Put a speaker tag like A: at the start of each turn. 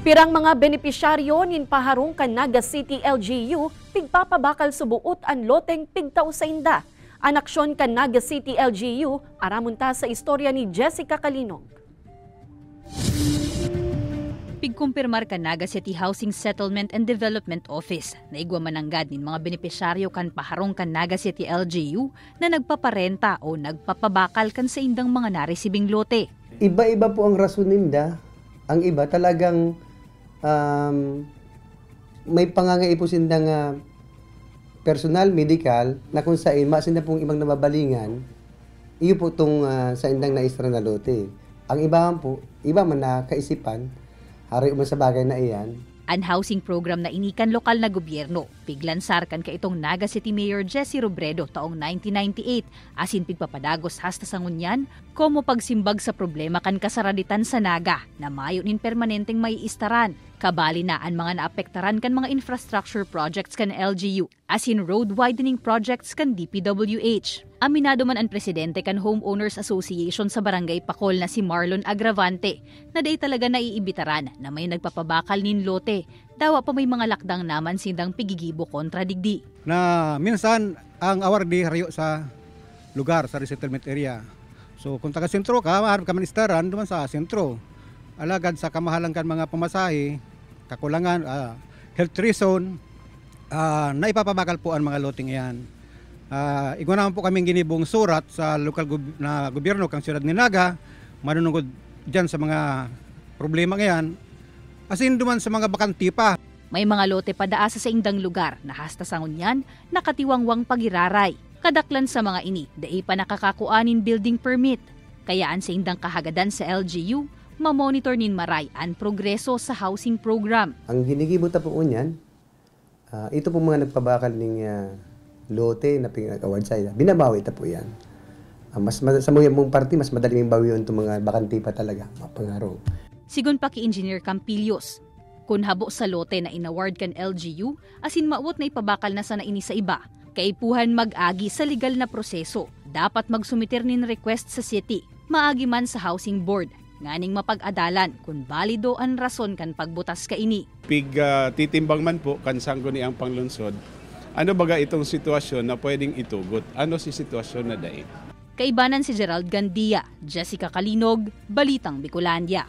A: Pirang mga benepisyaryo nin paharong kan Naga City LGU pigpapabakal subuot ang loteng pigtaw sa inda. Anaksyon kan Naga City LGU aramunta sa istorya ni Jessica Kalinog.
B: Pigkumpirmar kan Naga City Housing Settlement and Development Office na igwa mananggad nin mga benepisyaryo kan paharong kan Naga City LGU na nagpaparenta o nagpapabakal kan sa indang mga naresibing lote.
C: Iba-iba po ang rason ninda. Ang iba talagang may pangangaipusin ng personal, medical, na kung saan masin na pong ibang nababalingan, iyo po itong sa indang naistra na lote. Ang iba po, iba man na kaisipan, hari man sa bagay na iyan.
B: Ang housing program na inikan lokal na gobyerno, piglansar kan ka itong Naga City Mayor Jessie Robredo taong 1998, asin pigpapadagos hasta sa ngunyan, komo pagsimbag sa problema kan kasaraditan sa Naga, na mayo nin permanenteng maiistaran. Kabali na ang mga naapektaran kan mga infrastructure projects kan LGU, asin road widening projects kan DPWH. Aminado man ang presidente kan Homeowners Association sa Barangay Pacol na si Marlon Agravante na day talaga naiibitaran na may nagpapabakal nin lote. Dawa pa may mga lakdang naman sindang pigigibo kontra digdi.
D: Na minsan ang awardee harayo sa lugar, sa resettlement area. So kung taga-sentro ka, maharap ka manistaran duman sa sentro. Alagad sa kamahalan kan mga pamasahe, kakulangan, health reason, na ipapabakal po ang mga loting iyan. Igwa naman po kaming ginibong surat sa lokal na gobyerno kang siyudad ni Naga, manunungod dyan sa mga problema ngayon, asin duman sa mga bakanti pa.
B: May mga lote padaasa sa indang lugar na hasta sa ngunyan, nakatiwangwang pagiraray. Kadaklan sa mga ini, dai pa nakakakuanin building permit. Kayaan sa indang kahagadan sa LGU, mamonitor nin maray ang progreso sa housing program.
C: Ang ginigibot po unyan, ito po mga nagpabakal ng lote na pinag-award sa ila. Binabawi ito po yan. Sa mga mong party, mas madali yung bawi itong mga bakanti pa talaga, mapangaraw.
B: Sigun pa ki Engineer Campilios, kung habo sa lote na inaward kan LGU, asin maawot na ipabakal na sana ini sa iba, kaipuhan mag-agi sa legal na proseso. Dapat magsumitir nin request sa city, maagi man sa housing board, nganing mapag-adalan kung balido ang rason kan pagbutas ka ini.
E: Titimbang man po kan sanggo ni ang panglunsod. Ano baga itong sitwasyon na pwedeng itugot? Ano si sitwasyon na dait?
B: Kaibanan si Gerald Gandia, Jessica Kalinog, Balitang Bicolandia.